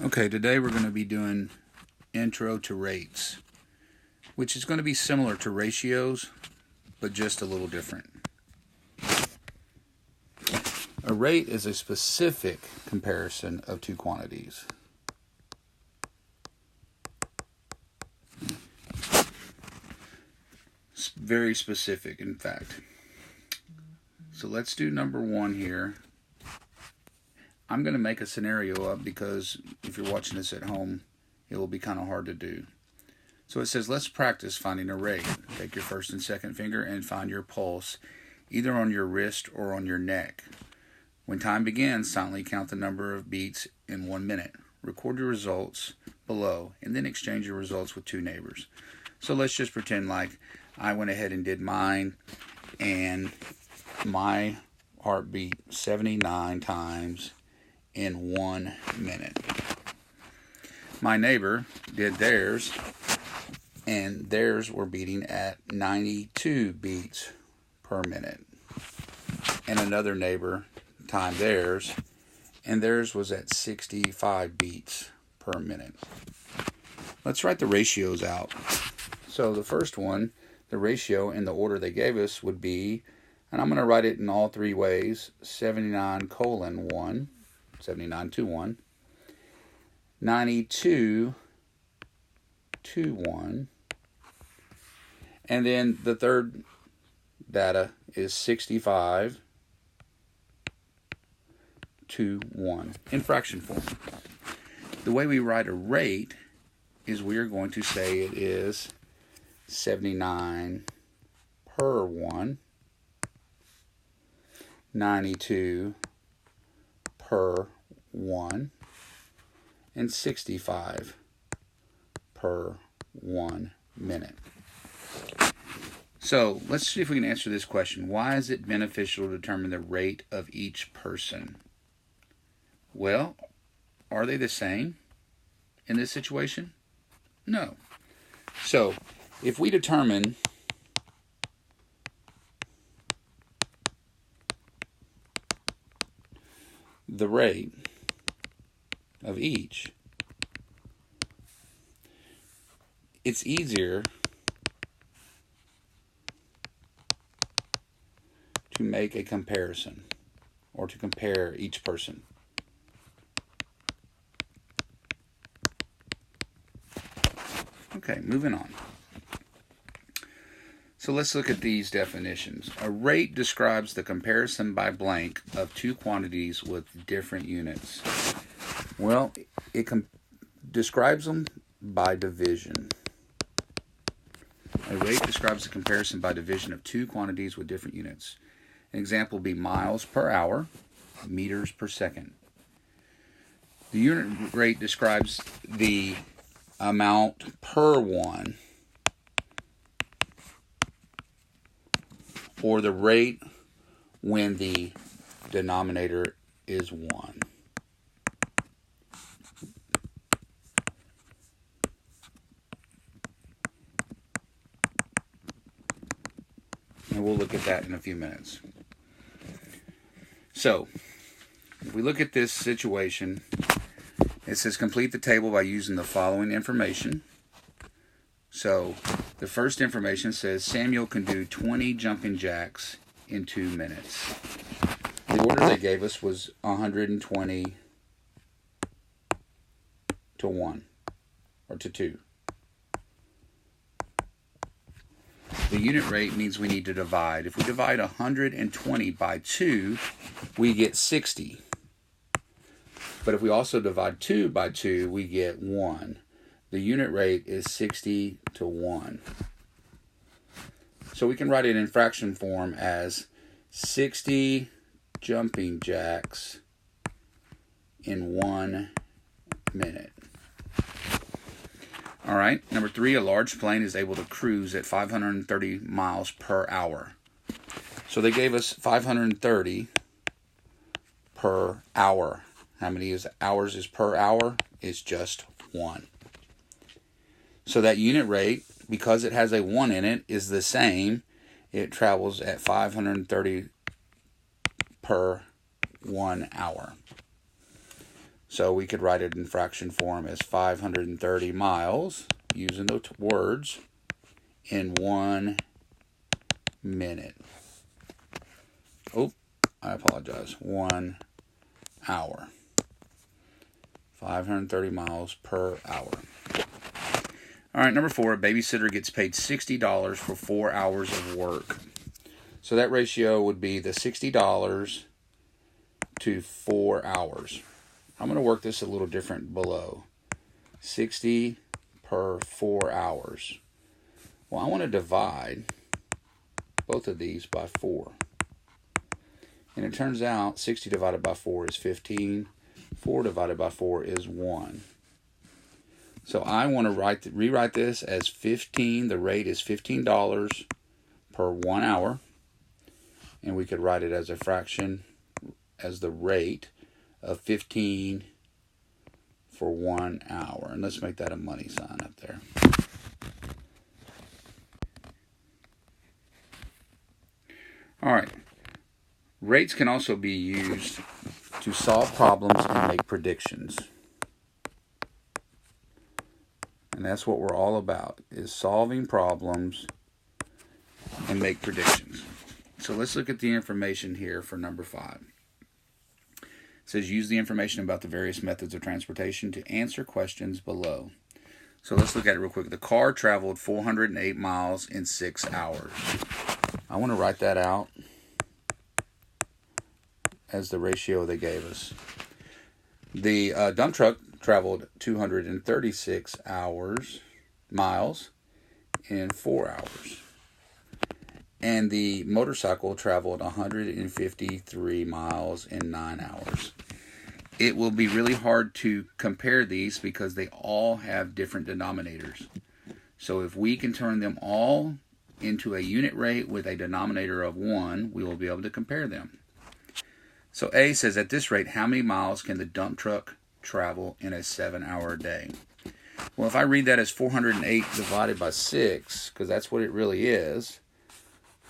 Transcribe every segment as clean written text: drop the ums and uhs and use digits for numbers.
Okay, today we're going to be doing intro to rates, which is going to be similar to ratios, but just a little different. A rate is a specific comparison of two quantities. It's very specific, in fact. So let's do number one here. I'm going to make a scenario up because if you're watching this at home, it will be kind of hard to do. So it says, let's practice finding a rate. Take your first and second finger and find your pulse, either on your wrist or on your neck. When time begins, silently count the number of beats in 1 minute. Record your results below, and then exchange your results with two neighbors. So let's just pretend like I went ahead and did mine, and my heart beat 79 times in 1 minute. My neighbor did theirs, and theirs were beating at 92 beats per minute. And another neighbor timed theirs, and theirs was at 65 beats per minute. Let's write the ratios out. So the first one, the ratio in the order they gave us would be, and I'm going to write it in all three ways, 79:1, 79 to 1, 92 to 1, and then the third data is 65 to 1 in fraction form. The way we write a rate is we are going to say it is 79 per 1, 92 per 1, and 65 per 1 minute. So let's see if we can answer this question. Why is it beneficial to determine the rate of each person? Well, are they the same in this situation? No. So if we determine the rate of each, it's easier to make a comparison or to compare each person. Okay, moving on. So let's look at these definitions. A rate describes the comparison by blank of two quantities with different units. Well, it describes them by division. A rate describes the comparison by division of two quantities with different units. An example would be miles per hour, meters per second. The unit rate describes the amount per one, or the rate when the denominator is 1. And we'll look at that in a few minutes. So, if we look at this situation, it says complete the table by using the following information. So, the first information says Samuel can do 20 jumping jacks in 2 minutes. The order they gave us was 120 to 1, or to 2. The unit rate means we need to divide. If we divide 120 by 2, we get 60. But if we also divide 2 by 2, we get 1. The unit rate is 60 to 1. So we can write it in fraction form as 60 jumping jacks in 1 minute. All right, number 3, a large plane is able to cruise at 530 miles per hour. So they gave us 530 per hour. How many hours is per hour? It's just 1. So that unit rate, because it has a 1 in it, is the same. It travels at 530 per 1 hour. So we could write it in fraction form as 530 miles, using the words, in 1 minute. Oh, I apologize. 1 hour. 530 miles per hour. All right, number 4, a babysitter gets paid $60 for 4 hours of work. So that ratio would be the $60 to 4 hours. I'm going to work this a little different below. 60 per 4 hours. Well, I want to divide both of these by 4. And it turns out 60 divided by 4 is 15. 4 divided by 4 is 1. So I want to rewrite this as 15. The rate is $15 per 1 hour. And we could write it as a fraction, as the rate of 15 for 1 hour. And let's make that a money sign up there. All right. Rates can also be used to solve problems and make predictions. And that's what we're all about, is solving problems and make predictions. So let's look at the information here for number 5. It says use the information about the various methods of transportation to answer questions below. So let's look at it real quick. The car traveled 408 miles in 6 hours. I want to write that out as the ratio they gave us. The dump truck traveled 236 miles in 4 hours. And the motorcycle traveled 153 miles in 9 hours. It will be really hard to compare these because they all have different denominators. So if we can turn them all into a unit rate with a denominator of 1, we will be able to compare them. So A says, at this rate, how many miles can the dump truck travel in a 7-hour day? Well, if I read that as 408 divided by 6, because that's what it really is,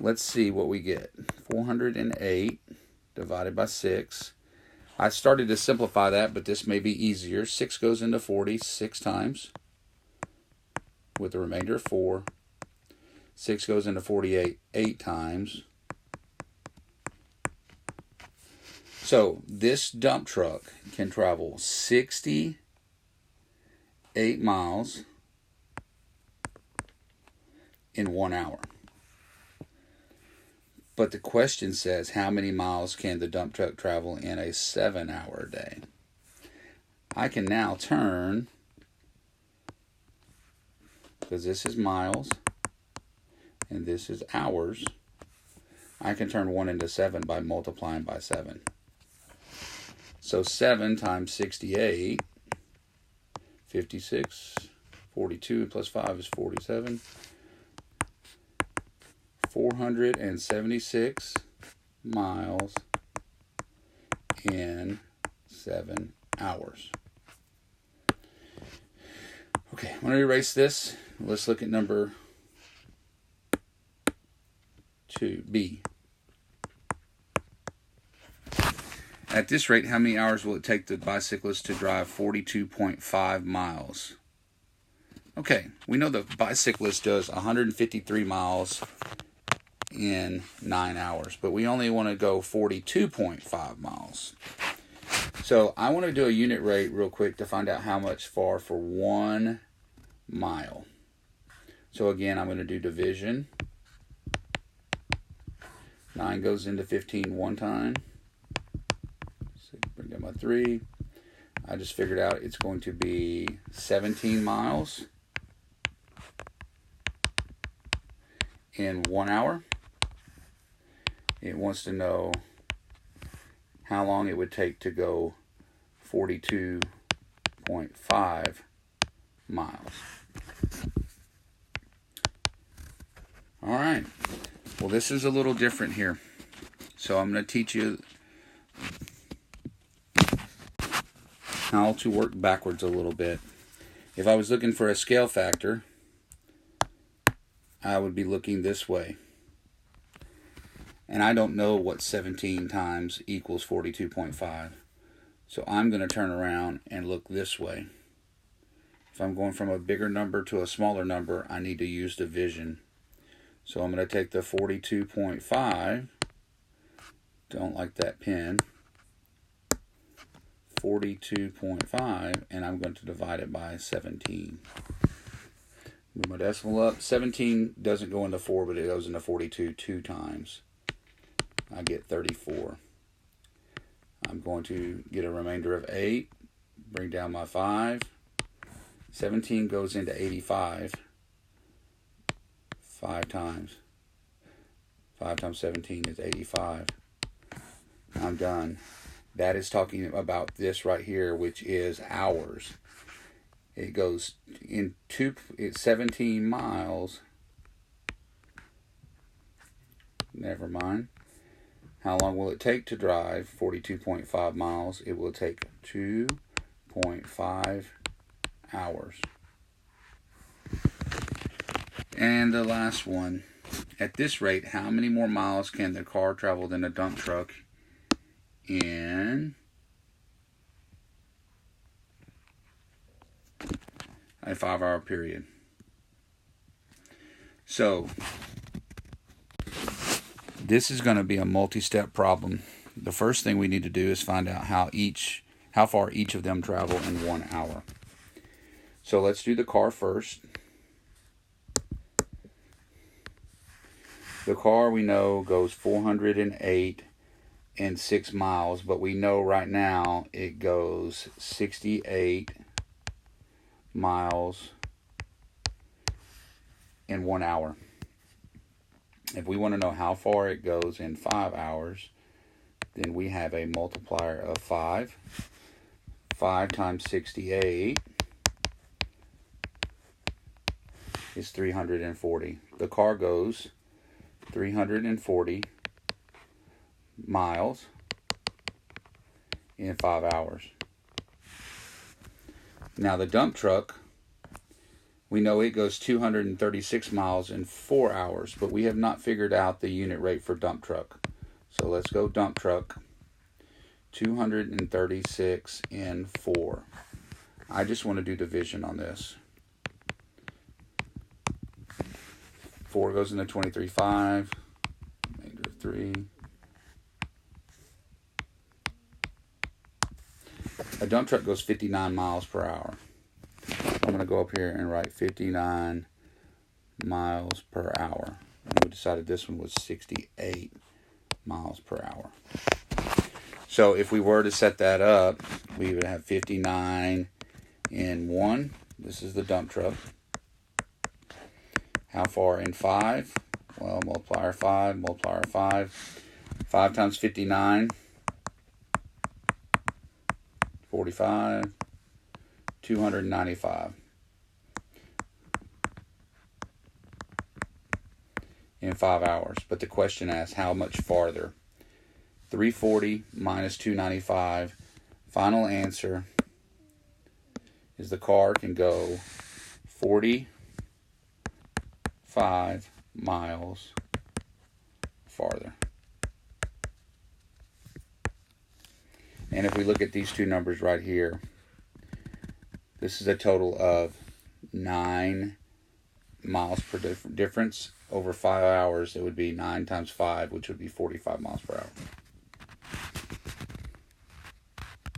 let's see what we get. 408 divided by 6. I started to simplify that, but this may be easier. 6 goes into 40 6 times with the remainder of 4. 6 goes into 48 8 times. So this dump truck can travel 68 miles in 1 hour. But the question says, how many miles can the dump truck travel in a 7-hour day? I can now turn, because this is miles and this is hours, I can turn 1 into 7 by multiplying by 7. So 7 times 68, 56, 42 plus 5 is 47. 476 miles in 7 hours. Okay, I'm going to erase this. Let's look at number 2, B. At this rate, how many hours will it take the bicyclist to drive 42.5 miles? Okay, we know the bicyclist does 153 miles in 9 hours, but we only want to go 42.5 miles. So I want to do a unit rate real quick to find out how much far for 1 mile. So again, I'm going to do division. 9 goes into 15 one time. Bring down my 3. I just figured out it's going to be 17 miles in 1 hour. It wants to know how long it would take to go 42.5 miles. All right. Well, this is a little different here. So I'm going to teach you how to work backwards a little bit. If I was looking for a scale factor, I would be looking this way. And I don't know what 17 times equals 42.5. So I'm going to turn around and look this way. If I'm going from a bigger number to a smaller number, I need to use division. So I'm going to take the 42.5, don't like that pen, 42.5, and I'm going to divide it by 17. Move my decimal up. 17 doesn't go into 4, but it goes into 42 two times. I get 34. I'm going to get a remainder of 8, bring down my 5. 17 goes into 85 5 times. 5 times 17 is 85. I'm done. That is talking about this right here, which is hours. It goes in it's 17 miles. Never mind. How long will it take to drive 42.5 miles? It will take 2.5 hours. And the last one. At this rate, how many more miles can the car travel than a dump truck in a 5-hour period? So this is going to be a multi-step problem. The first thing we need to do is find out how far each of them travel in 1 hour. So let's do the car first. The car we know goes 408 and 6 miles, but we know right now it goes 68 miles in 1 hour. If we want to know how far it goes in 5 hours, then we have a multiplier of 5. 5 times 68 is 340. The car goes 340 miles in 5 hours. Now the dump truck, we know it goes 236 miles in 4 hours, but we have not figured out the unit rate for dump truck. So let's go dump truck, 236 in 4. I just want to do division on this. 4 goes into 23.5, remainder of 3. A dump truck goes 59 miles per hour. I'm going to go up here and write 59 miles per hour. And we decided this one was 68 miles per hour. So if we were to set that up, we would have 59 in 1. This is the dump truck. How far in 5? Well, multiplier 5, multiplier 5. 5 times 59, 45, 295. In 5 hours. But the question asks how much farther. 340 minus 295. Final answer is the car can go 45 miles farther. And if we look at these two numbers right here, this is a total of 9 miles per difference. Over 5 hours, it would be 9 times 5, which would be 45 miles per hour.